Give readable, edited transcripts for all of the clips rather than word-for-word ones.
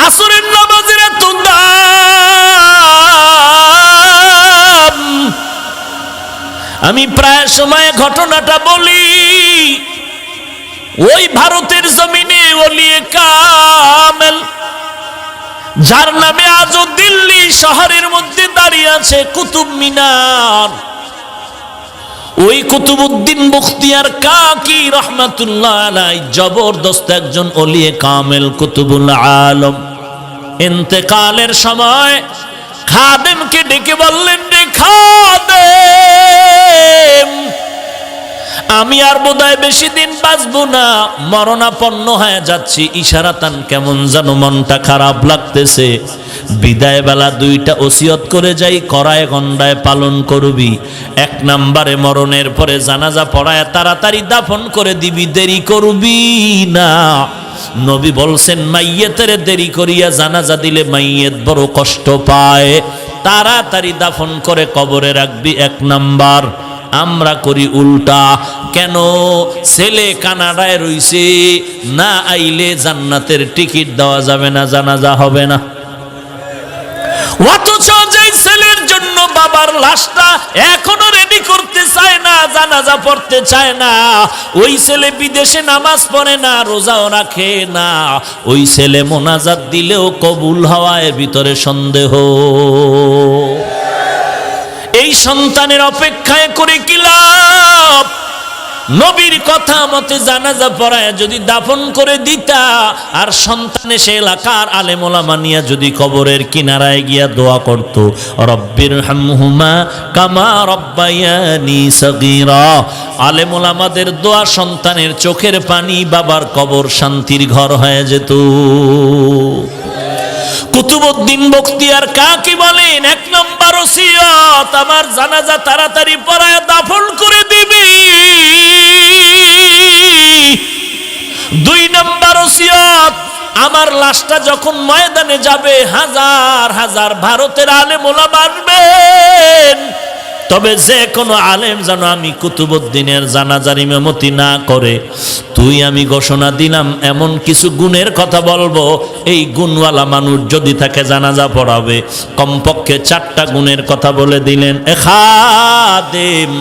আসরের নামাজের এত দাম। আমি প্রায় সময় ঘটনাটা বলি। ওই ভারতের জমিনে ওলিয়ে কামেল, যার নামে আজও দিল্লি শহরের মধ্যে দাঁড়িয়ে আছে কুতুব মিনার, ওই কুতুবউদ্দিন বখতিয়ার কাকি রহমাতুল্লাহ আলাইহি জবরদস্ত একজন ওলিয়ে কামেল কুতুবুল আলম। ইন্তেকালের সময় খাদেমকে ডেকে বললেন, রে খাদেম, আমি আর বোধহয় বেশি দিন বাঁচবো না, মরণাপন্ন হয়ে যাচ্ছি। ইশারাতান কেমন যেন মনটা খারাপ লাগতেছে। বিদায় বেলা দুইটা ওসিয়ত করে যাই, করায় গন্ডায় পালন করবি। এক নম্বরে মরণের পরে জানাজা পড়ায় তাড়াতাড়ি দাফন করে দিবি, দেরি করবি না। নবী বলছেন, মাইয়েতের দেরি করিয়া জানাজা দিলে মাইয়েত বড় কষ্ট পায়, তাড়াতাড়ি দাফন করে কবরে রাখবি। এক নাম্বার। আমরা করি উল্টা। কেন? ছেলে কানাডায় রইছে, না আইলে জান্নাতের টিকিট দেওয়া যাবে না, জানাজা হবে না। অথচ যে ছেলের জন্য বাবার লাশটা এখনো রেডি করতে চায় না, জানাজা পড়তে চায় না, ওই ছেলে বিদেশে নামাজ পড়ে না, রোজাও রাখে না, ওই ছেলে মোনাজাত দিলেও কবুল হওয়ায় ভিতরে সন্দেহ। এই সন্তানের অপেক্ষায় করে কি লাভ? নবীর কথা মতে জানাজা পড়ায় যদি দাফন করে দিতা, আর সন্তান এসে এলাকার আলেম ওলামা নিয়া যদি কবরের কিনারায় গিয়া দোয়া করত, রব্বির হামহুমা কামা রব্বায়ানি সগীরা, আলেম ওলামাদের দোয়া সন্তানের চোখের পানি বাবার কবর শান্তির ঘর হয়ে যেত। কুতুবউদ্দিন বখতিয়ার কাকি বলেন, এক নম্বর ওসিয়ত, আমার জানাজা তাড়াতাড়ি পড়ায় দাফন করে দিবি। দুই নম্বর ওসিয়ত, আমার লাশটা যখন ময়দানে যাবে হাজার হাজার ভারতের আলেম ওলামা আসবেন, তবে যে কোনো আলেম যেন আমি কুতুবউদ্দিনের জানাজার ইমামতি না করে। তুই আমি ঘোষণা দিলাম এমন কিছু গুণের কথা বলবো, এই গুণওয়ালা মানুষ যদি তাকে জানাজা পড়াবে, কমপক্ষে 4টা গুণের কথা বলে দিলেন। খাদেম,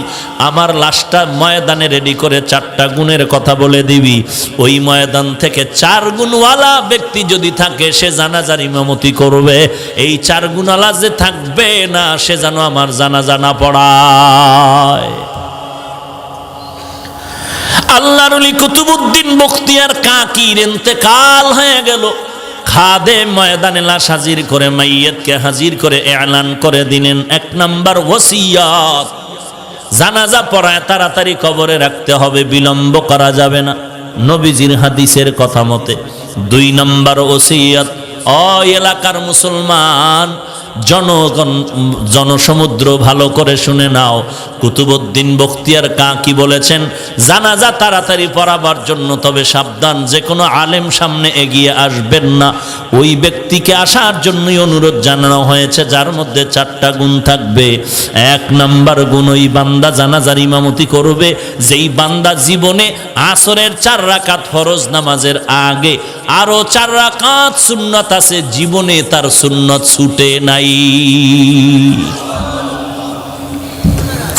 আমার লাশটা ময়দানে রেডি করে 4টা গুণের কথা বলে দিবি। ওই ময়দান থেকে 4 গুণওয়ালা ব্যক্তি যদি থাকে, সে জানাজার ইমামতি করবে। এই 4 গুণওয়ালা যে থাকবে না, সে যেন আমার জানাজা না পড়ায়। আল্লাহর ওলি কুতুবউদ্দিন বখতিয়ার কাকির ইন্তেকাল হয়ে গেল। খাদেম ময়দানে লাশ হাজির করে, মাইয়তকে হাজির করে এলান করে দিলেন, 1 নাম্বার ওসিয়ত, জানাজা পড়ায় তাড়াতাড়ি কবরে রাখতে হবে, বিলম্ব করা যাবে না নবীজির হাদিসের কথা মতে। 2 নাম্বার ওসিয়ত, ও এলাকার মুসলমান জনগণ, জনসমুদ্র ভালো করে শুনে নাও। কুতুবউদ্দিন বখতিয়ার কাকি বলেছেন, জানাজা তাড়াতাড়ি পড়াবার জন্য, তবে সাবধান, যে কোনো আলেম সামনে এগিয়ে আসবেন না। ওই ব্যক্তিকে আসার জন্যই অনুরোধ জানানো হয়েছে, যার মধ্যে 4টা গুণ থাকবে। 1 নাম্বার গুণ, ওই বান্দা জানাজার ইমামতি করবে যেই বান্দা জীবনে আসরের 4 রাকাত ফরজ নামাজের আগে আরো 4 রাকাত সুন্নত আছে, জীবনে তার সুন্নত ছুটে নাই।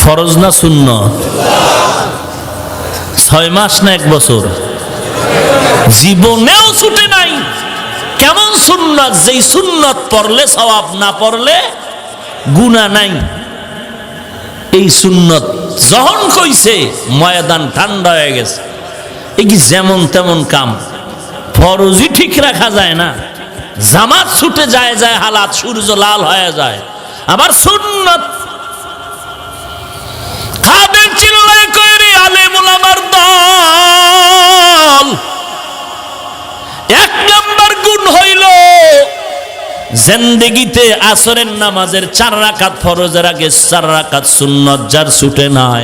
ফরজ না সুন্নত? 6 মাস না 1 বছর? জীবনেও ছুটে নাই। কেমন সুন্নত? যেই সুন্নত পড়লে সওয়াব, না পড়লে গুনাহ নাই। এই সুন্নত যখন কইছে, ময়দান ঠান্ডা হয়ে গেছে। এই কি যেমন তেমন কাম? ফরজই ঠিক রাখা যায় না, জামাত ছুটে যায় যায় হালাত, সূর্য লাল হয়ে যায়। আবার সুন্নত খাদেম চিল্লায় কইরে আলেম ওলামার দল। 1 নাম্বার গুণ হইল, জিন্দেগিতে আসরের নামাজের 4 রাকাত ফরজের আগে 4 রাকাত সুন্নত যার ছুটে নাই।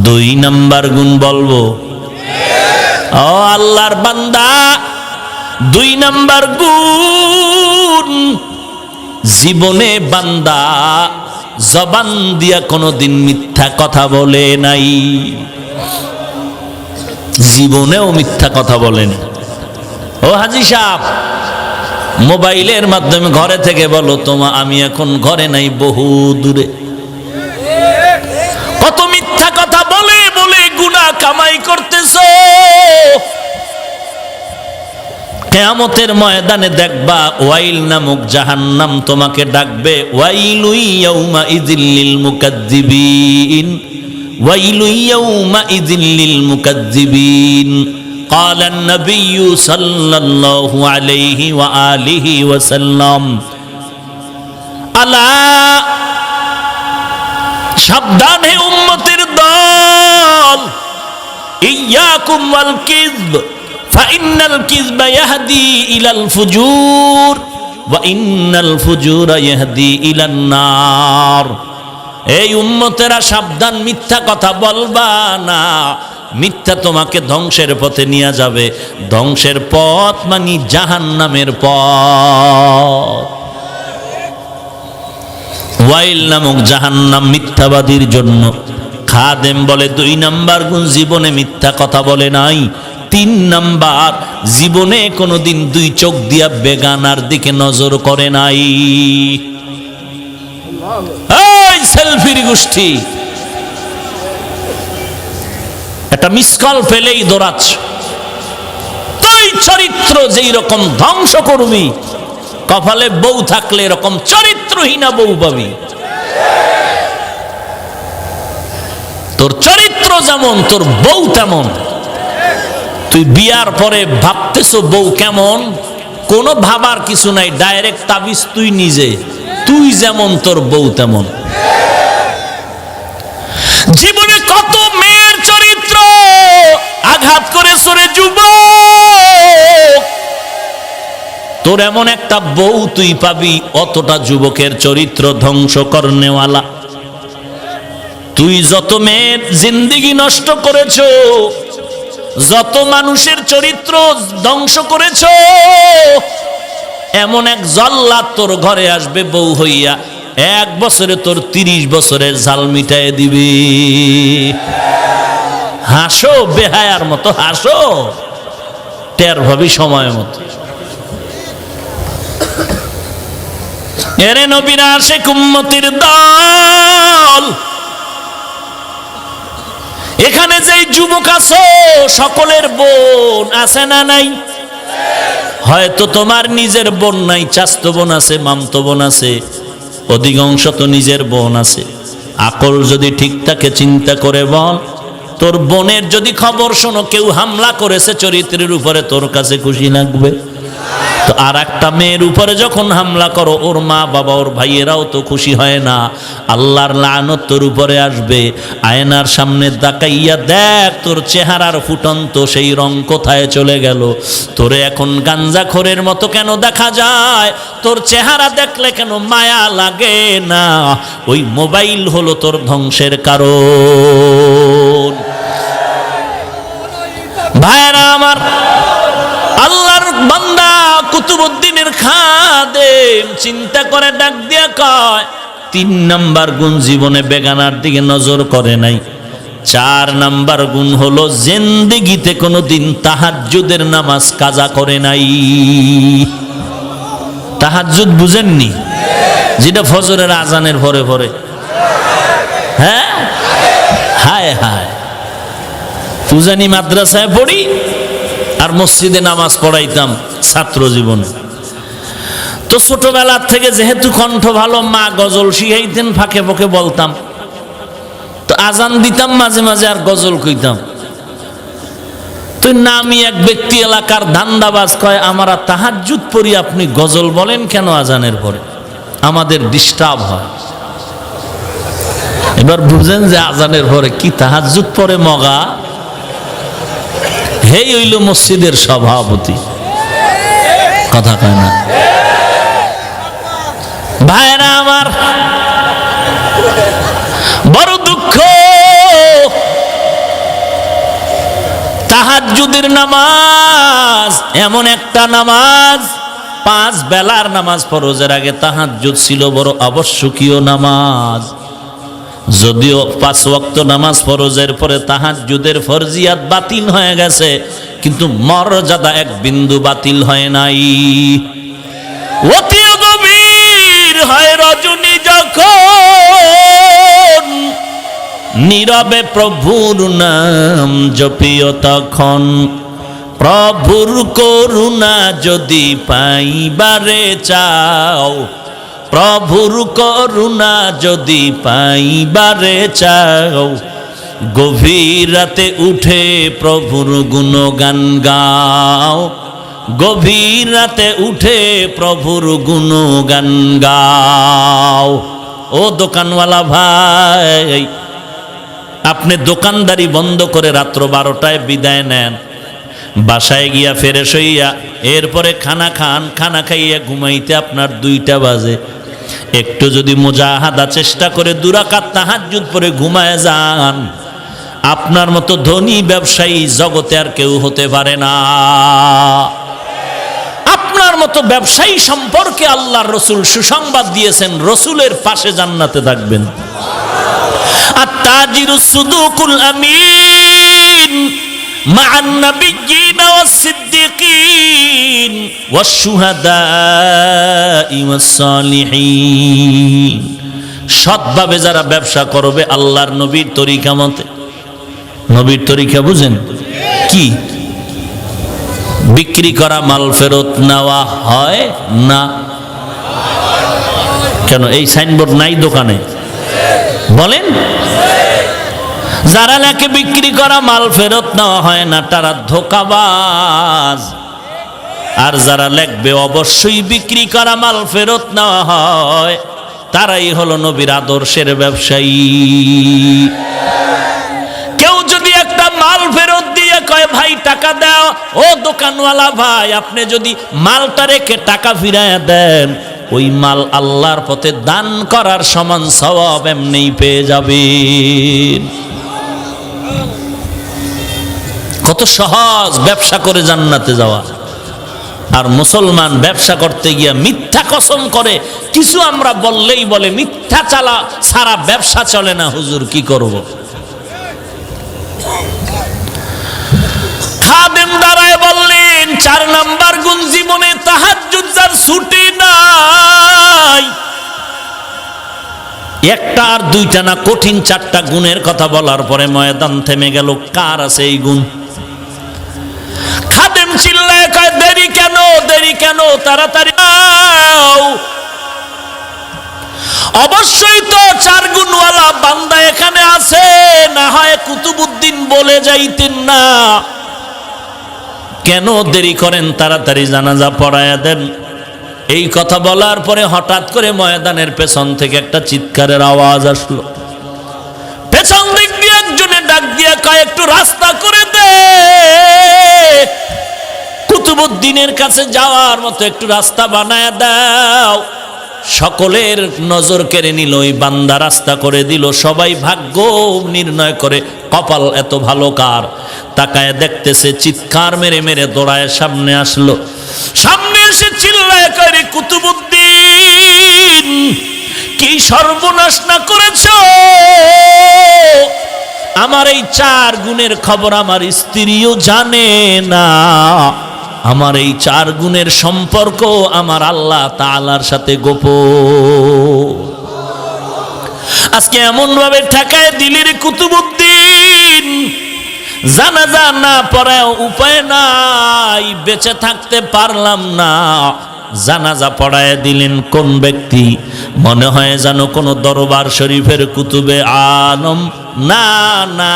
2 নাম্বার গুণ বলবো, ও আল্লাহর বান্দা, 2 নাম্বার গুণ, জীবনে বান্দা জবান দিয়া কোনোদিন মিথ্যা কথা বলে নাই, জীবনেও মিথ্যা কথা বলেন। ও হাজী সাহেব, মোবাইলের মাধ্যমে ঘরে থেকে বলো তোমা আমি এখন ঘরে নাই, বহু দূরে। কত মিথ্যা কথা বলে বলে গুনাহ কামাই করতেছো। কিয়ামতের ময়দানে দেখবা ওয়াইল নামক জাহান্নাম তোমাকে ডাকবে, ওয়াইলু ইয়াউমা ইযিল লিল মুকাজ্জিবিন, ওয়াইলু ইয়াউমা ইযিল লিল মুকাজ্জিবিন। قال النبي صلى الله عليه وآله وسلم আলা, সাবধান হে উম্মতের দল, ইয়াকুম ওয়াল কিযব ফাইন্নাল কিযবা ইয়াহদি ইলাল ফুজুর ওয়া ইন্নাল ফুজুরা ইয়াহদি ইলান নার। এই উম্মতেরা সাবধান, মিথ্যা কথা বলবা না। মিথ্যা তোমাকে ধ্বংসের পথে নিয়ে যাবে। ধ্বংসের পথ মানে জাহান্নামের পথ। ওয়াইল নামক জাহান্নাম মিথ্যাবাদীর জন্য। খাদেম বলে 2 নাম্বার গুণ, জীবনে মিথ্যা কথা বলে নাই। 3 নাম্বার, জীবনে কোনোদিন 2 চোখ দিয়া বেগানার দিকে নজর করে নাই। এই সেলফির গোষ্ঠী, একটা মিস কল পেলেই দৌড়াচ্ছ। তুই চরিত্র যেই রকম ধ্বংস করবি, কপালে বউ থাকলে এরকম চরিত্রহীনা বউ পাবি। তোর চরিত্র যেমন তোর বউ তেমন। তুই বিয়ার পরে ভাবতেছো বউ কেমন, কোনো ভাবার কিছু নাই, ডাইরেক্ট তাবিজ তুই নিজে। তুই যেমন তোর বউ তেমন। জীবনে কত মেয়ের চরিত্র আঘাত করে সরে যুবক, তোর এমন একটা বউ তুই পাবি অতটা যুবকের চরিত্র ধ্বংস করনেওয়ালা। তুই যত মেয়ের জিন্দেগি নষ্ট করেছো, যত মানুষের চরিত্র ধ্বংস করেছো, এমন এক জল্লাদ তোর ঘরে আসবে বউ হইয়া, 1 বছরে তোর 30 বছরের জাল মিটায় দিবি। হাসো, বেহায়ার মতো হাসো, টের ভাবি সময় মতো। এরে নবীর আশিক উম্মতির দল, এখানে যেই যুবক আছো সকলের বোন আছে না নাই? হয়তো তোমার নিজের বোন নাই, চাচতো বোন আছে, মামতো বোন আছে, অধিকাংশ তো নিজের বোন আছে। আকল যদি ঠিক থাকে চিন্তা করে বল, তোর বোনের যদি খবর শোনো কেউ হামলা করেছে চরিত্রের উপরে, তোর কাছে খুশি লাগবে? তো আর একটা মেয়ের উপরে যখন হামলা করো, ওর মা বাবা ওর ভাইয়েরাও তো খুশি হয় না। আল্লাহর লানত তোর উপরে আসবে। আয়নার সামনে তাকাইয়া দেখ তোর চেহারার ফুটন্ত সেই রং কোথায় চলে গেল। তোরে এখন গাঞ্জাখোরের মতো কেন দেখা যায়? তোর চেহারা দেখলে কেন মায়া লাগে না? ওই মোবাইল হলো তোর ধ্বংসের কারণ। ভাইরা আমার, আল্লাহর বান্দা কুতুবউদ্দিনের খাদেম চিন্তা করে ডাক দিয়া কয়, 3 নাম্বার গুণ জীবনে বেগানার দিকে নজর করে নাই। 4 নাম্বার গুণ হলো জিন্দেগিতে কোনোদিন তাহাজ্জুদের নামাজ কাজা করে নাই। তাহাজ্জুদ বুঝেননি? যেটা ফজরের আজানের পরে পরে। হ্যাঁ, হায় হায়, পূজানি মাদ্রাসায় পড়ি আর মসজিদে নামাজ পড়াইতাম ছাত্র জীবনে। তো ছোটবেলার থেকে যেহেতু কণ্ঠ ভালো, মা গজল শিখাইতেন, ফাঁকে ফাঁকে বলতাম। তো আজান দিতাম মাঝে মাঝে আর গজল কইতাম। তো নামি এক ব্যক্তি এলাকার ধান্দাবাজ কয়, আমরা তাহাজ্জুদ পড়ি, আপনি গজল বলেন কেন আজানের পরে? আমাদের ডিস্টার্ব হয়। এবার বুঝেন যে আজানের পরে কি তাহাজ্জুদ পড়ে মগা। হেই হইল মসজিদের সভাপতি, কথা কয় না। ভাইরা আমার, বড় দুঃখ, তাহাজ্জুদের নামাজ এমন একটা নামাজ, 5 বেলার নামাজ ফরজের আগে তাহাজ্জুদ ছিল বড় আবশ্যকীয় নামাজ। যদিও 5 ওয়াক্ত নামাজ ফরজের পরে তাহাজ্জুদের ফরজিয়াত বাতিল হয়ে গেছে, কিন্তু মর্যাদা 1 বিন্দু বাতিল হয় নাই। অতি গভীর হয় রজনী যখন, নীরবে প্রভুর নাম জপিও তখন। প্রভুর করুণা যদি পাইবারে চাও, প্রভুর করুণা যদি পাইবারে চাও, গভীর রাতে উঠে প্রভুর গুণগান গাও, গভীর রাতে উঠে প্রভুর গুণগান গাও। ও দোকানওয়ালা ভাই, আপনি দোকানদারি বন্ধ করে রাত্র 12টায় বিদায় নেন, বাসায় গিয়া ফ্রেশ হইয়া এরপরে খানা খান, খানা খাইয়া ঘুমাইতে আপনার 2টা বাজে। একটু যদি মুজাহাদা চেষ্টা করে 2 রাকাত তাহাজ্জুদ পড়ে ঘুমায় যান, আপনার মতো ধনী ব্যবসায়ী জগতে আর কেউ হতে পারে না। আপনার মতো ব্যবসায়ী সম্পর্কে আল্লাহর রাসূল সুসংবাদ দিয়েছেন, রাসূলের পাশে জান্নাতে থাকবেন। আত-তাজিরুস সুদুকুল আমিন মা'আন নাবিয়্যিনা ওয়াস-সিদ্দিকিন ওয়াশ-শুহাদা'i ওয়াস-সালিহিন। সৎভাবে যারা ব্যবসা করবে আল্লাহর নবীর তরিকা মতে। নবীর তরিকা বুঝেন কি? বিক্রি করা মাল ফেরত নেওয়া হয় না। কেন এই সাইনবোর্ড নাই দোকানে? বলেন। যারা লেখে বিক্রি করা মাল ফেরত নেওয়া হয় না তারা ধোঁকাবাজ, আর যারা লেখবে অবশ্যই বিক্রি করা মাল ফেরত নেওয়া হয় তারাই হলো নবীর আদর্শের ব্যবসায়ী। কেউ যদি একটা মাল ফেরত দিয়ে কয় ভাই টাকা দাও, ও দোকানওয়ালা ভাই, আপনি যদি মালটা রেখে টাকা ফিরাইয়া দেন, ওই মাল আল্লাহর পথে দান করার সমান সওয়াব এমনিই পেয়ে যাবেন। কত সহজ ব্যবসা করে জান্নাতে যাওয়া। আর মুসলমান ব্যবসা করতে গিয়া মিথ্যা কসম করে, কিছু আমরা বললেই বলে মিথ্যা চালা সারা ব্যবসা চলে না, হুজুর কি করব। খাদেম দাঁড়ায় বললেন 4 নাম্বার গুণ জীবনে তাহাজ্জুদ যার ছুটি নাই। একটা আর 2টা না, কঠিন 4টা গুণের কথা বলার পরে ময়দান থেমে গেল। কার আছে এই গুণ? খাদেম চিল্লায় কয় দেরি কেন, দেরি কেন, তাড়াতাড়ি নাও। অবশ্যই তো 4 গুণওয়ালা বান্দা এখানে আছে, না হয় কুতুবউদ্দিন বলে যাইতেন না। কেন দেরি করেন, তাড়াতাড়ি জানাজা পড়ায়া দেন। এই কথা বলার পরে হঠাৎ করে ময়দানের পেছন থেকে একটা চিৎকারের আওয়াজ আসলো। পেছন দিক দিয়ে একজনে ডাক দিয়ে কয় একটু রাস্তা করে দে, কুতুবউদ্দিনের কাছে যাওয়ার মতো একটু রাস্তা বানায় দাও। সকলের নজর কেড়ে নিল, ওই বান্দা রাস্তা করে দিল। সবাই ভাগ্য নির্ণয় করে কপাল এত ভালো কার। তাকায় দেখতেছে, চিৎকার মেরে মেরে দৌড়ায় সামনে আসলো। সামনে এসে চিল্লায় কয় কুতুবউদ্দিন, কি সর্বনাশ না করেছো? আমার এই 4 গুণের খবর আমার স্ত্রীও জানে না। আমার এই 4 গুণের সম্পর্ক আমার আল্লাহ তাআলার সাথে গোপন। আজকে এমন ভাবে ঠেকায় দিলের কুতুবউদ্দিন, জানাজা না পড়ায় উপায় নাই, বেঁচে থাকতে পারলাম না। জানাজা পড়ায় দিলেন কোন ব্যক্তি? মনে হয় যেন কোন দরবার শরীফের কুতুবে আলম। না না,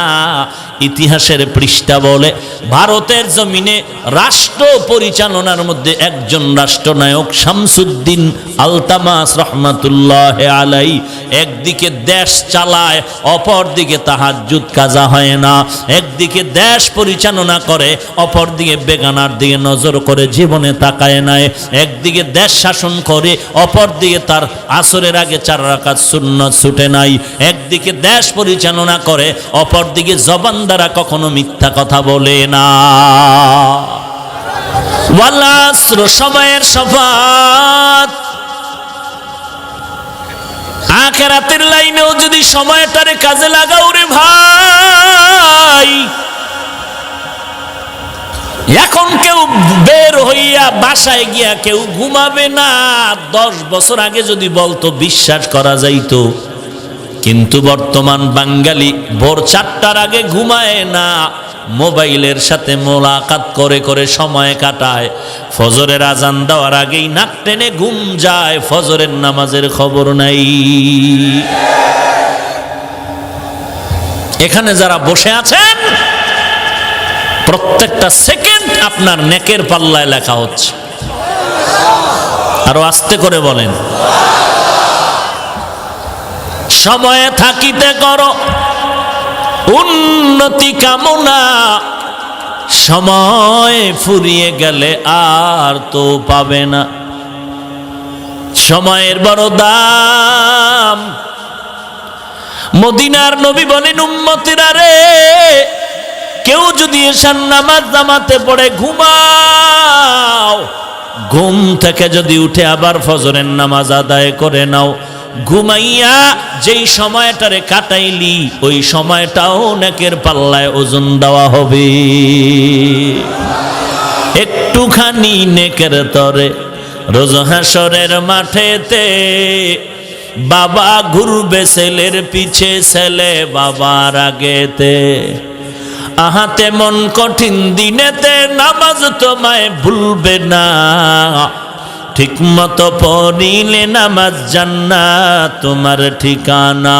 ইতিহাসের পৃষ্ঠা বলে ভারতের জমিনে রাষ্ট্র পরিচালনার মধ্যে একজন রাষ্ট্রনায়ক শামসুদ্দিন আলতামাস রহমাতুল্লাহ আলাই। একদিকে দেশ চালায়, অপর দিকে তাহাজ্জুদ কাজা হয় না। একদিকে দেশ পরিচালনা করে, অপর দিকে বেগানার দিকে নজর করে জীবনে তাকায় নাই। একদিকে দেশ শাসন করে, অপর দিকে তার আসরের আগে 4 রাকাত সুন্নাত ছুটে নাই। একদিকে দেশ পরিচালনা করে, অপর দিকে জবান দ্বারা কখনো মিথ্যা কথা বলে না। ওয়াল আসর, সময়ের শফাত। আখিরাতের লাইনেও যদি সময়টারে কাজে লাগাও রে ভাই, এখন কেউ বের হইয়া বাসায় গিয়া কেউ ঘুমাবে না। 10 বছর আগে যদি বলতো বিশ্বাস করা যাইতো, কিন্তু বর্তমান বাঙালি ভোর 4টার আগে ঘুমায় না, মোবাইলের সাথে মোলাকাত করে করে সময় কাটায়। ফজরের আজান দেওয়ার আগেই নাক টেনে ঘুম যায়, ফজরের নামাজের খবর নাই। এখানে যারা বসে আছেন, প্রত্যেকটা সেকেন্ড আপনার নেকের পাল্লায় লেখা হচ্ছে। আরো আস্তে করে বলেন, সময়ে থাকিতে করো উন্নতি কামনা, সময় ফুরিয়ে গেলে আর তো পাবে না। সময়ের বড় দাম। মদিনার নবী বলেন, উম্মতিরা রে, কেউ যদি এশার নামাজ জামাতে পড়ে ঘুমাও, ঘুম থেকে যদি উঠে আবার ফজরের নামাজ আদায় করে নাও, ঘুমাইয়া যেই সময়টারে কাটাইলি ওই সময়টাও নেকের পাল্লায় ওজন দেওয়া হবে। একটুখানি নেকের তরে রোজ হাসরের মাঠেতে বাবা ঘুরবে ছেলের পিছে, ছেলে বাবার আগেতে। আহাতে মন কঠিন দিনেতে নামাজ তোমায় ভুলবে না, ঠিক মতো পড়িলে নামাজ জান্নাত তোমার ঠিকানা।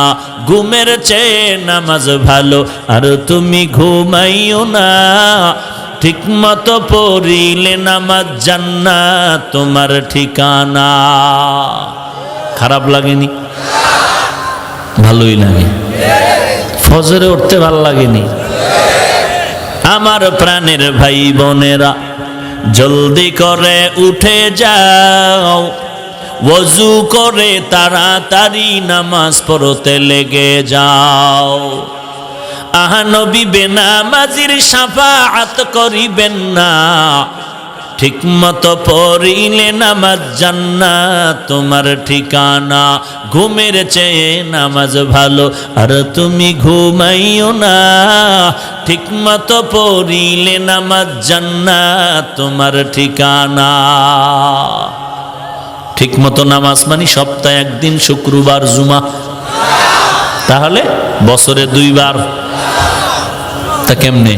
ঘুমের চেয়ে নামাজ ভালো আর তুমি ঘুমাইও না, ঠিক মতো পড়িলে নামাজ জান্নাত তোমার ঠিকানা। খারাপ লাগেনি? ভালোই লাগে। ফজরে উঠতে ভালো লাগেনি? আমার প্রাণের ভাই বোনেরা, জলদি করে উঠে যাও, ওযু করে তাড়াতাড়ি নামাজ পড়তে লেগে যাও। আহা নবী বেনামাজির শাফাআত করিবেন না, ঠিক মতো পড়িলে নামাজ জান্নাত তোমার ঠিকানা। ঘুমের চেয়ে নামাজ ভালো আর তুমি ঘুমাইও না, ঠিক মতো পড়িলে নামাজ জান্নাত তোমার ঠিকানা। ঠিক মতো নামাজ মানে সপ্তাহে একদিন শুক্রবার জুমা, তাহলে বছরে 2 বার। তা কেমনে?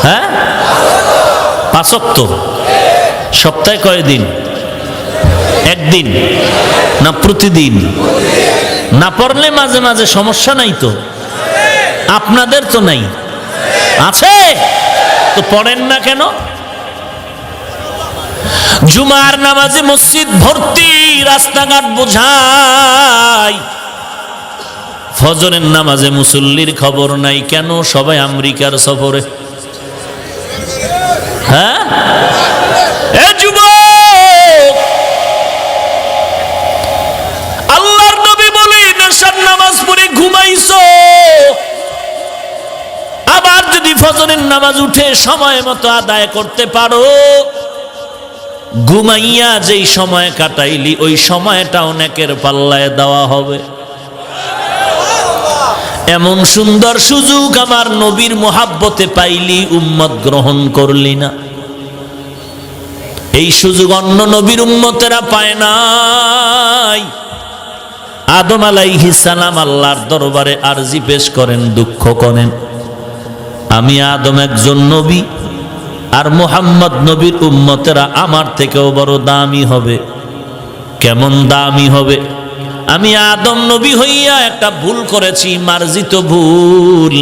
হ্যাঁ, 5 ওয়াক্ত। সপ্তাহে কয় দিন? একদিন না প্রতিদিন? না পড়লে মাঝে মাঝে সমস্যা নাই তো? আপনাদের তো নাই, আছে তো পড়েন না কেন? জুমার নামাজে মসজিদ ভর্তি, রাস্তাঘাট বোঝাই। ফজরের নামাজে মুসল্লির খবর নাই কেন? সবাই আমেরিকার সফরে। হ্যাঁ, এ যুবক, আল্লাহর নবী বলেন, এশার নামাজ পড়ে ঘুমাইছো, আবার যদি ফজরের নামাজ উঠে সময় মতো আদায় করতে পারো, ঘুমাইয়া যেই সময় কাটাইলি ওই সময়টা অনেকের পাল্লায় দেওয়া হবে। এমন সুন্দর সুযোগ আমার নবীর মোহাব্বতে পাইলি, উম্মত গ্রহণ করলি না। এই সুযোগ অন্য নবীর উম্মতেরা পায় নাই। আদম আলাইহিস সালাম আল্লাহর দরবারে আরজি পেশ করেন, দুঃখ করেন, আমি আদম একজন নবী, আর মুহাম্মদ নবীর উম্মতেরা আমার থেকেও বড় দামি হবে। কেমন দামি হবে? আমি আদম নবী হইয়া একটা ভুল করেছি, মার্জিত ভুল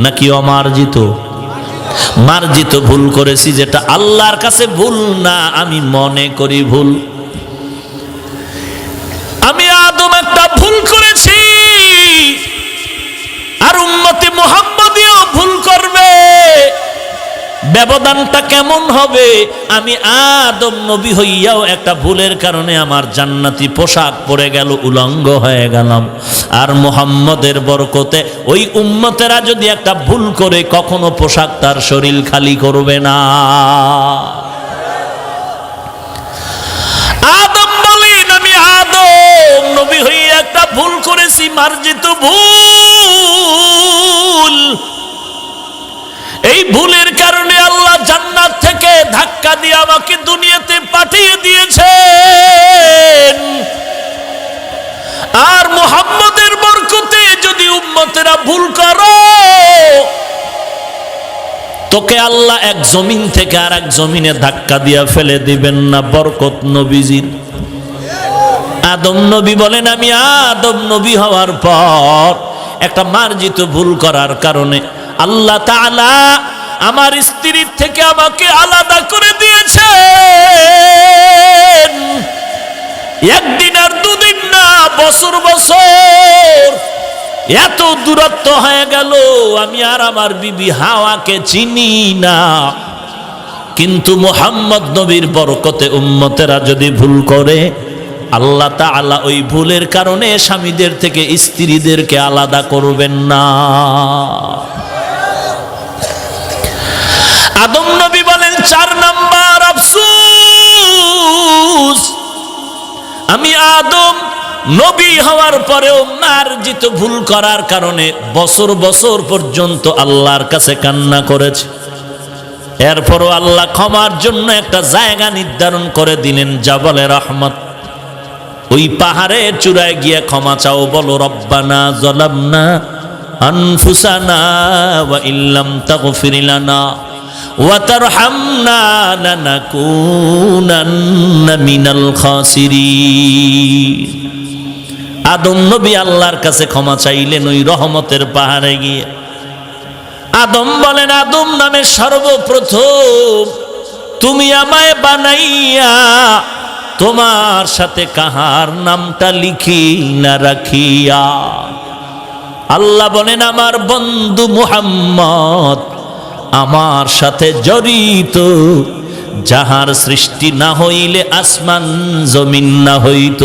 নাকি অমার্জিত? মার্জিত ভুল করেছি, যেটা আল্লাহর কাছে ভুল না, আমি মনে করি ভুল। আমি আদম একটা ভুল করেছি, আর উম্মতে মুহাম্মদীও ভুল করবে। ব্যবধানটা কেমন হবে? আমি আদম নবী হইয়াও একটা ভুলের কারণে আমার জান্নাতি পোশাক পরে গেল, উলঙ্গ হয়ে গেলাম। আর মুহাম্মদের বরকতে ওই উম্মতেরা যদি একটা ভুল করে, কখনো পোশাক তার শরীর খালি করবে না। আদম বলেন, আমি আদম নবী হইয়া একটা ভুল করেছি, মার্জিত ভুল। এই ভুলের কারণে আল্লাহ জান্নাত থেকে ধাক্কা দিয়ে আমাকে দুনিয়াতে পাঠিয়ে দিয়েছেন। আর মুহাম্মদের বরকতে যদি উম্মতেরা ভুল করো, তোকে আল্লাহ এক জমিন থেকে আর এক জমিনে ধাক্কা দিয়া ফেলে দিবেন না। বরকত নবীজির। আদম নবী বলেন, আমি আদম নবী হওয়ার পর একটা মার্জিত ভুল করার কারণে আল্লাহ তাআলা আমার স্ত্রীর থেকে আমাকে আলাদা করে দিয়েছেন। একদিন আর দুদিন না, বছর বছর এত দূরত্ব হয়ে গেল, আমি আর আমার বিবি হাওয়াকে চিনি না। কিন্তু মুহাম্মদ নবীর বরকতে উম্মতেরা যদি ভুল করে, আল্লাহ তাআলা ওই ভুলের কারণে স্বামীদের থেকে স্ত্রীদেরকে আলাদা করবেন না। আদম নবী বলেন, 4 নাম্বার আফসোস, আমি আদম নবী হওয়ার পরেও মার্জিত ভুল করার কারণে বছর বছর পর্যন্ত আল্লাহর কাছে কান্না করেছে। এরপরও আল্লাহ ক্ষমার জন্য একটা জায়গা নির্ধারণ করে দিলেন, জাবালে রহমত। ওই পাহাড়ের চূড়ায় গিয়ে ক্ষমা চাও, বলো রব্বানা যালামনা আনফুসানা ওয়া ইল্লাম তাগফির লানা ওয়া তারহামনা লানাকুনান্না মিনাল খাসিরিন। আদম নবী আল্লাহর কাছে ক্ষমা চাইলেন ওই রহমতের পাহাড়ে গিয়ে। আদম বলেন, আদম নামে সর্বপ্রথম তুমি আমায় বানাইয়া তোমার সাথে কাহার নামটা লিখি না রাখিয়া। আল্লাহ বলেন, আমার বন্ধু মুহাম্মদ আমার সাথে জড়িত, যাহার সৃষ্টি না হইলে আসমান জমিন না হইত।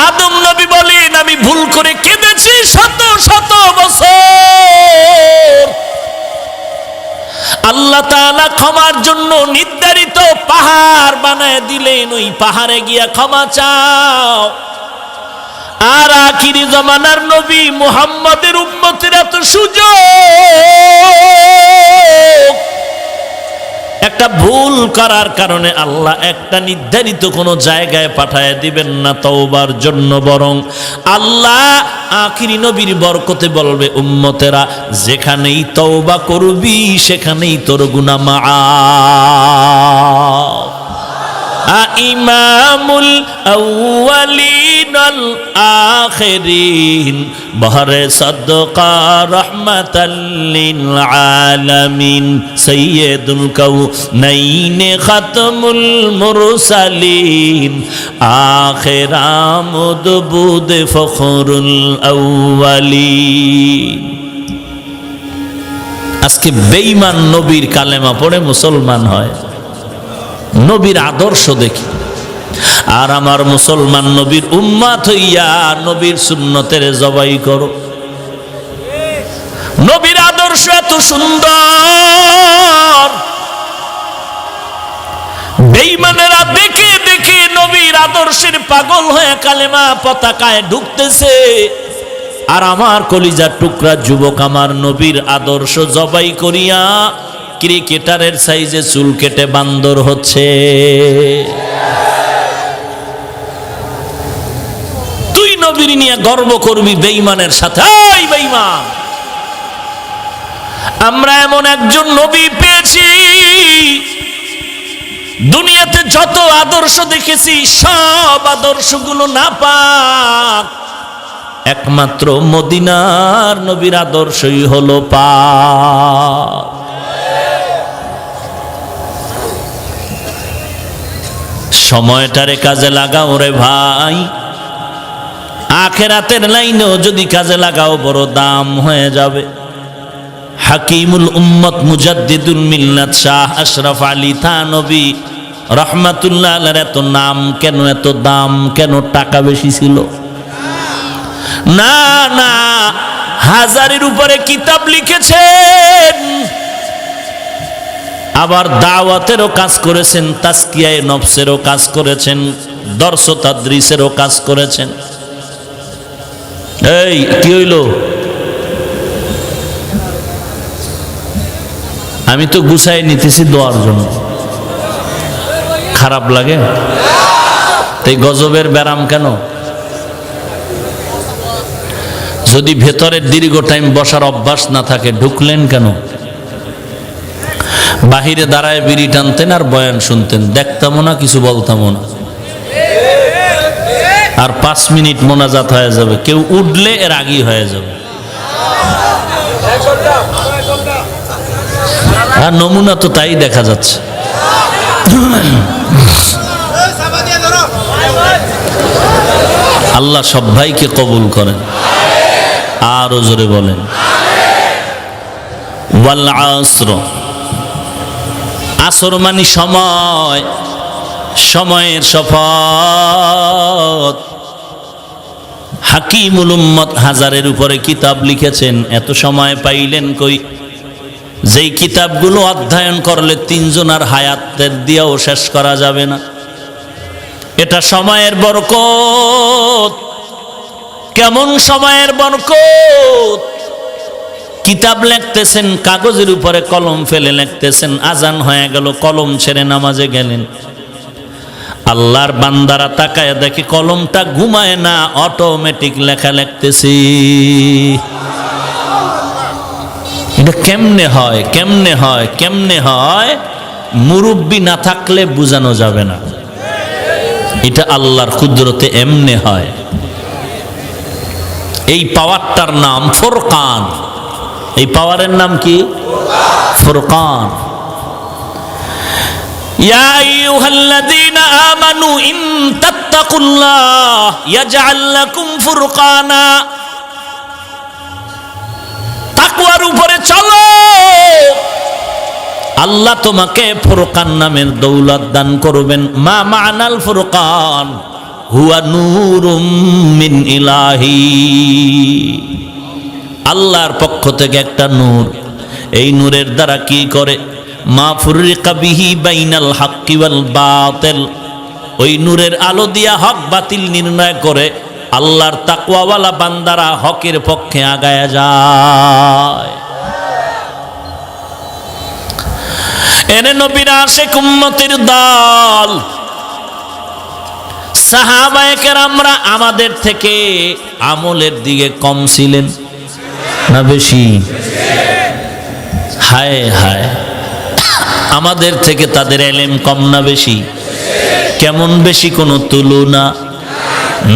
আদম নবী বলেন, আমি ভুল করে কেঁদেছি শত শত বছর। আল্লাহ তাআলা ক্ষমার জন্য নির্ধারিত পাহাড় বানায় দিলেন, ওই পাহাড়ে গিয়া ক্ষমা চাও। আর আখিরি জামানার নবী মুহাম্মদের উম্মতের এত সুযোগ, একটা ভুল করার কারণে আল্লাহ একটা নির্ধারিত কোন জায়গায় পাঠায় দিবেন না তওবার জন্য, বরং আল্লাহ আখিরি নবীর বরকতে বলবে, উম্মতেরা যেখানেই তওবা করবি সেখানেই তোর গুনাহ মাআফ। ইমামুল আউয়ালিন আল আখিরিন বহরে সাদকা রাহমাতাল লিল আলামিন সাইয়্যিদুল কাউনাইন খাতমুল মুরসালিন আখির আমদ বুদ ফখরুল আউয়ালিন। আজকে বেঈমান নবীর কালেমা পড়ে মুসলমান হয়, নবীর আদর্শ দেখি। আর আমার মুসলমান নবীর উম্মাত হইয়া নবীর সুন্নতের জবাই করো। নবীর আদর্শ এত সুন্দর, বেঈমানেরা দেখে দেখে নবীর আদর্শের পাগল হয়ে কালেমা পতাকায় ঢুকতেছে। আর আমার কলিজার টুকরা যুবক আমার নবীর আদর্শ জবাই করিয়া ক্রিকেটারের সাইজে চুল কেটে বান্দর হচ্ছে। তুই নবীর নিয়ে গর্ব করবি বেঈমানের সাথে? এই বেঈমান, আমরা এমন একজন নবী পেয়েছি, দুনিয়াতে যত আদর্শ দেখেছি সব আদর্শগুলো নাপাক, একমাত্র মদিনার নবীর আদর্শই হলো পাক। সময়টারে কাজে লাগাও রে ভাই, আখিরাতের লাইনেও যদি কাজে লাগাও বড় দাম হয়ে যাবে। হাকিমুল উম্মত মুজাদ্দিদুল মিল্লাত শাহ আশরাফ আলী থানভী রাহমাতুল্লাহ আলাইহির এত নাম কেন, এত দাম কেন? টাকা বেশি ছিল না? না, হাজারের উপরে কিতাব লিখেছেন, আবার দাওয়াতেরও কাজ করেছেন, তাজকিয়ায়ে নফসেরও কাজ করেছেন, দর্স তাদরিসেরও কাজ করেছেন। এই কি হইল? আমি তো গুছাই নিতেছি দোয়ার জন্য, খারাপ লাগে? তাই গজবের ব্যারাম কেন? যদি ভেতরে দীর্ঘ টাইম বসার অভ্যাস না থাকে ঢুকলেন কেন? বাহিরে দাঁড়ায় বিড়ি টানতেন আর বয়ান শুনতেন, দেখতামও না, কিছু বলতামও না, আর 5 মিনিট মোনাজাত হয়ে যাবে, কেউ উঠলে এর আগেই হয়ে যাবে। আর নমুনা তো তাই দেখা যাচ্ছে। আল্লাহ সব ভাইকে কবুল করেন, আরো জোরে বলেন ওয়াল আসর। আসর মানে সময়, সময়ের শপথ। হাকিমুল উম্মত 1000-এর উপরে কিতাব লিখেছেন, এত সময় পাইলেন কই? যেই কিতাবগুলো অধ্যয়ন করলে 3 জনের হায়াতের দিয়েও শেষ করা যাবে না। এটা সময়ের বরকত। কেমন সময়ের বরকত? কিতাব লিখতেছেন, কাগজের উপরে কলম ফেলে লিখতেছেন, আজান হয়ে গেল, কলম ছেড়ে নামাজে গেলেন। আল্লাহর বান্দারা তাকায় দেখে কলমটা ঘুমায় না, অটোমেটিক লেখা লিখতেছি। এটা কেমনে হয়? কেমনে হয়? কেমনে হয়? মুরব্বি না থাকলে বোঝানো যাবে না। এটা আল্লাহর কুদরতে এমনে হয়। এই পাওয়ারটার নাম ফুরকান। এই পাওয়ারের নাম কি? ফুরকান। ইয়া আইয়ুহাল্লাযীনা আমানু ইন তাত্তাকুল্লাহ ইয়াজআল লাকুম ফুরকানা। তাকওয়ার উপরে চলো, আল্লাহ তোমাকে ফুরকান নামের দৌলত দান করবেন। মা মা'নাল ফুরকান হুয়া নূরুম মিন ইলাহি। আল্লাহর পক্ষ থেকে একটা নূর। এই নূরের দ্বারা কি করে? মা ফুররিকা বিহি বাইনাল হাক্কি ওয়াল বাতিল। ওই নূরের আলো দিয়া হক বাতিল নির্ণয় করে আল্লাহর তাকওয়াওয়ালা বান্দারা হকের পক্ষে আগায়া যায়। এনে নবীর আশিক উম্মতের দল সাহাবায়ে কেরামরা আমাদের থেকে আমলের দিকে কম ছিলেন না বেশি? হায় হায়, আমাদের থেকে তাদের ইলম কম না বেশি? কেমন বেশি? কোনো তুলনা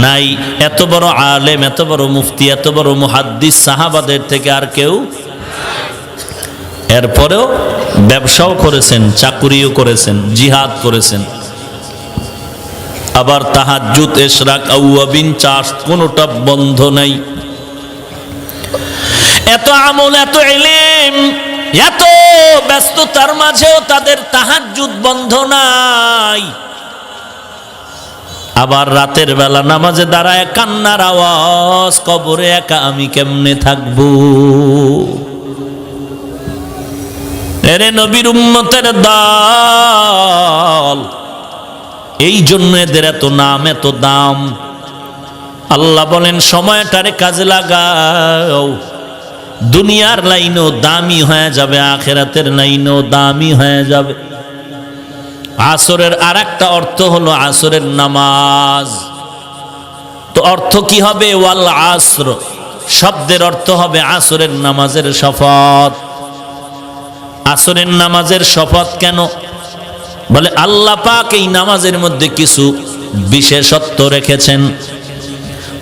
নাই। এত বড় আলেম, এত বড় মুফতি, এত বড় মুহাদ্দিস সাহাবাদের থেকে আর কেউ। এরপরেও ব্যবসাও করেছেন, চাকুরিও করেছেন, জিহাদ করেছেন, আবার তাহাজ্জুদ, ইশরাক, আউয়াবিন, চাষ কোনোটা বন্ধ নাই। এত আমল, এত ইলম, এত ব্যস্ততার মাঝেও তাদের তাহাজ্জুদ বন্ধ নাই। আবার রাতের বেলা নামাজে দাঁড়ায় কান্নার আওয়াজ, কবরে একা আমি কেমনে থাকবো? এরে নবীর উম্মতের দল, এই জন্য এদের এত নাম, এত দাম। আল্লাহ বলেন সময়টারে কাজে লাগাও, দুনিয়ার লাইনও দামি হয়ে যাবে, আখিরাতের লাইনও দামি হয়ে যাবে। আসরের আরেকটা অর্থ হলো আসরের নামাজ। তো অর্থ কি হবে? ওয়াল আসর শব্দের অর্থ হবে আসরের নামাজের শপথ। আসরের নামাজের শপথ কেন? বলে আল্লাহ পাক এই নামাজের মধ্যে কিছু বিশেষত্ব রেখেছেন।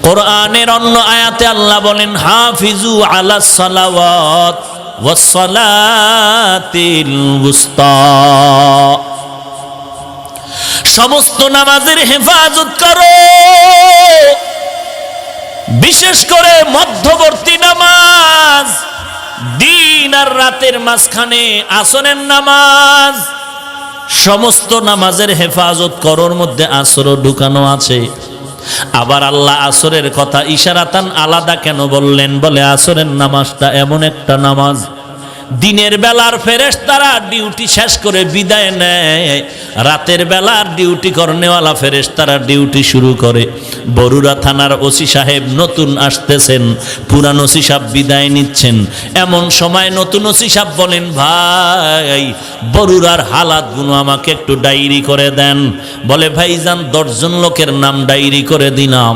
কোরআনের অন্য আয়াতে আল্লাহ বলেন হাফিজু আলাস সালাওয়াত ওয়াস সালাতিল উস্তা। সমস্ত নামাজের হেফাজত করো, বিশেষ করে মধ্যবর্তী নামাজ, দিন আর রাতের মাঝখানে আসরের নামাজ। সমস্ত নামাজের হেফাজত করোর মধ্যে আসরও ঢুকানো আছে। আবার আল্লাহ আসরের কথা ইশারাতান আলাদা কেন বললেন? বলে আসরের নামাজটা এমন একটা নামাজ দিনের বেলার ফেরেশতারা ডিউটি শেষ করে বিদায় নেয়, রাতের বেলার ডিউটি করনেওয়ালা ফেরেশতারা ডিউটি শুরু করে। বরুড়া থানার ওসি সাহেব নতুন আসতেছেন, পুরান ওসি সাহেব বিদায় নিচ্ছেন। এমন সময় নতুন ওসি সাহেব বলেন, ভাই বরুড়ার হালাতগুলো আমাকে একটু ডায়েরি করে দেন। বলে, ভাইজান 10 জন লোকের নাম ডায়েরি করে দিলাম,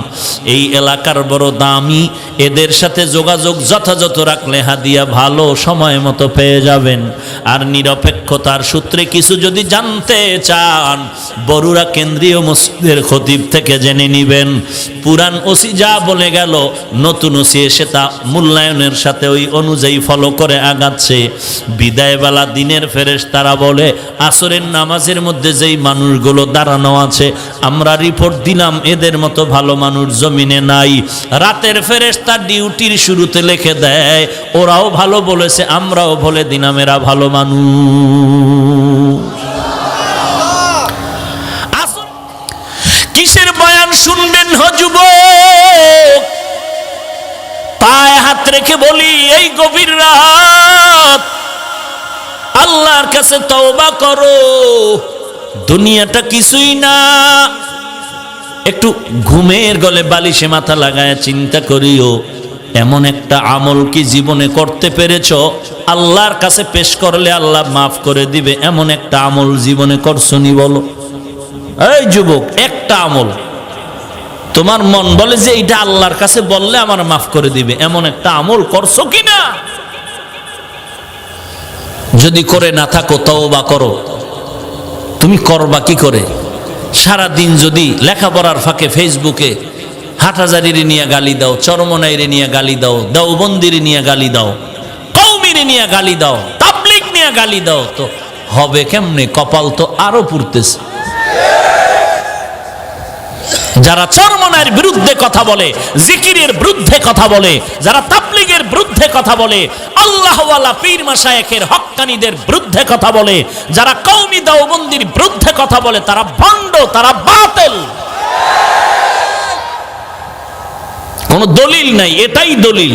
এই এলাকার বড় দামি, এদের সাথে যোগাযোগ যথাযথ রাখলে হাদিয়া ভালো সময় মতো পেয়ে যাবেন। আর নিরপেক্ষতার সূত্রে কিছু যদি জানতে চান, বরুড়া কেন্দ্রীয় মসজিদের খতিব থেকে জেনে নিবেন। পুরান ওসি যা বলে গেল, নতুন ওসি এসে তা মূল্যায়নের সাথে ওই অনুযায়ী ফলো করে আগাচ্ছে। বিদায়বেলা দিনের ফেরেশতারা বলে, আসরের নামাজের মধ্যে যেই মানুষগুলো দাঁড়ানো আছে, আমরা রিপোর্ট দিলাম এদের মতো ভালো মানুষ জমিনে নাই। রাতের ফেরেশতা ডিউটির শুরুতে লিখে দেয়, ওরাও ভালো বলেছে, আমরাও বলে দিলাম এরা ভালো মানুষ। কিসের বয়ান শুনবেন যুবক? পায়ে হাত রেখে বলি, এই গভীর রাত আল্লাহর কাছে তওবা করো। দুনিয়াটা কিছুই না। একটু ঘুমের গলে বালিশে মাথা লাগায় চিন্তা করিও, এমন একটা আমল কি জীবনে করতে পেরেছ আল্লাহর কাছে পেশ করলে আল্লাহ মাফ করে দিবে? এমন একটা আমল জীবনে করছনি বলো? এই যুবক, একটা আমল তোমার মন বলে যে এটা আল্লাহর কাছে বললে আমার মাফ করে দিবে, এমন একটা আমল করছো কিনা? যদি করে না থাকো তওবা করো। তুমি করবা কি করে? সারা দিন যদি লেখাপড়ার ফাঁকে ফেসবুকে হাটহাজারীর নিয়ে গালি দাও, চরমনাইরে নিয়ে গালি দাও, দেওবন্দির নিয়ে গালি দাও, কওমির নিয়ে গালি দাও, তাবলীগ নিয়ে গালি দাও, তো হবে কেমনে? কপাল তো আরো পুড়তেছে। যারা চরমনাইয়ের বিরুদ্ধে কথা বলে, জিকিরের বিরুদ্ধে কথা বলে, যারা তাবলীগের বিরুদ্ধে কথা বলে, আল্লাহওয়ালা পীর মাশায়েখের হক্কানীদের বিরুদ্ধে কথা বলে, যারা কওমি দেওবন্দির বিরুদ্ধে কথা বলে, তারা ভণ্ড, তারা বাতিল। কোন দলিল নাই, এটাই দলিল।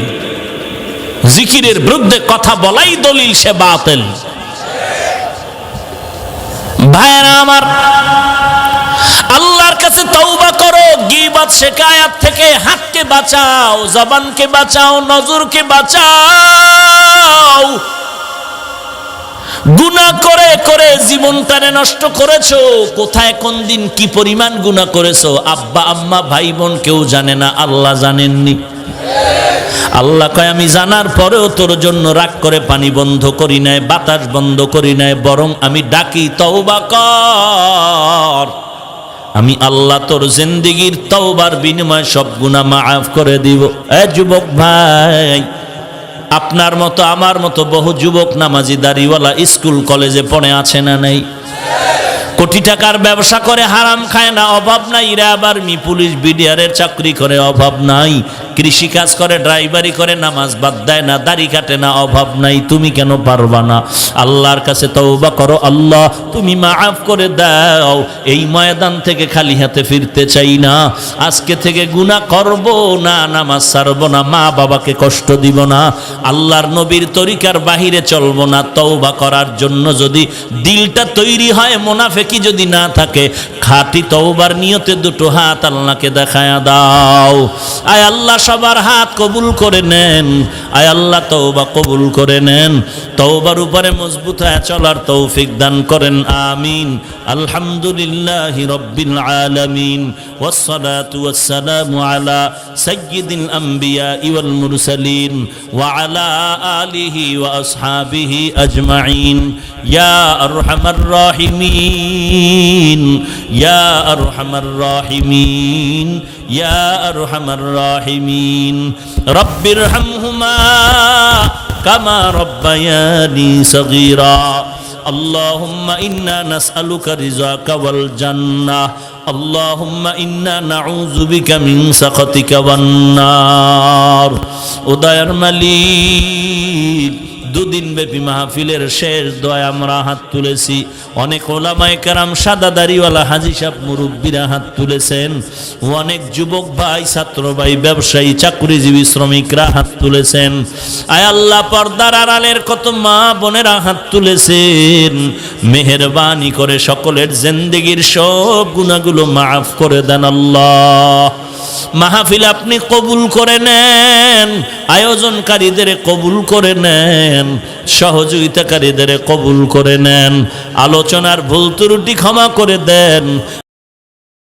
জিকিরের বিরুদ্ধে কথা বলাই দলিল, সে বাতিল। ভাইরা আমার, আল্লাহর কাছে তওবা করো। গীবত শিকায়াত থেকে হাতকে বাঁচাও, জবানকে বাঁচাও, নজরকে বাঁচাও। গুনাহ করে করে জীবনটারে নষ্ট করেছো। কোথায় কোন দিন কি পরিমাণ গুনাহ করেছো আব্বা আম্মা ভাই বোন কেউ জানে না, আল্লাহ জানেননি। আল্লাহ কয়, আমি জানার পরেও তোর জন্য রাগ করে পানি বন্ধ করি নাই, বাতাস বন্ধ করি নাই, বরং আমি ডাকি তওবা কর। আমি আল্লাহ তোর জিন্দেগীর তওবার বিনিময়ে সব গুনাহ মাফ করে দিব। এ যুবক ভাই, আপনার মতো আমার মতো বহু যুবক নামাজি দাড়িওয়ালা স্কুল কলেজে পড়ে আছে না নাই? কোটি টাকার ব্যবসা করে, হারাম খায় না, অভাব নাই। এরা আবার পুলিশ বিডিআরের চাকরি করে, অভাব নাই। কৃষি কাজ করে, ড্রাইভারি করে, নামাজ বাদ দেয় না, দাড়ি কাটে না, অভাব নাই। তুমি কেন পারবা না? আল্লাহর কাছে তওবা করো, আল্লাহ তুমি মাফ করে দাও। এই ময়দান থেকে খালি হাতে ফিরতে চাই না। আজকে থেকে গুনাহ করব না, নামাজ ছাড়ব না, মা বাবাকে কষ্ট দিব না, আল্লাহর নবীর তরিকার বাহিরে চলব না। তওবা করার জন্য যদি দিলটা তৈরি হয়, মুনাফিকি যদি না থাকে, খাঁটি তওবার নিয়তে দুটো হাত আল্লাহকে দেখায়া দাও। আয় আল্লাহ সবার হাত কবুল করে নেন। আয় আল্লাহ তওবা কবুল করে নেন। তওবার উপরে মজবুত হয়ে চলার তৌফিক দান করেন, আমিন। আলহামদুলিল্লাহি রাব্বিল আলামিন, ওয়াসসালাতু ওয়াসসালামু আলা সাইয়্যিদিল আমবিয়া ওয়াল মুরসালিন ওয়া আলা আলিহি ওয়া আসহাবিহি আজমাইন। ইয়া আরহামার রাহিমিন, ইয়া আরহামার রাহিমিন, ইয়া আরহামার রাহিমিন। রব্বিরহামহুমা কামা রব্বায়ানি সগীরা। আল্লাহুম্মা ইন্না নাসআলুকা রিযাকা ওয়াল জান্নাহ। আল্লাহুম্মা ইন্না নাউযু বিকা মিন সাখাতিকা ওয়ান নার। ও দয়ার মালিক, দুদিন ব্যাপী মাহফিলের শেষ দোয়ায় আমরা হাত তুলেছি। অনেক ওলামায়ে কেরাম, সাদা দাড়িওয়ালা হাজী সাহেব, মুরব্বীরা হাত তুলেছেন। অনেক যুবক ভাই, ছাত্র ভাই, ব্যবসায়ী, চাকরিজীবী, শ্রমিকরা হাত তুলেছেন। আয় আল্লাহ, পর্দার আড়ালের কত মা বোনেরা হাত তুলেছেন। মেহেরবানি করে সকলের জিন্দেগীর সব গুনাহগুলো মাফ করে দেন আল্লাহ। মাহফিল আপনি কবুল করে নেন, আয়োজনকারীদের কবুল করে নেন, সহযোগিতাকারীদের কবুল করে নেন, আলোচনার ভুল ত্রুটি ক্ষমা করে দেন।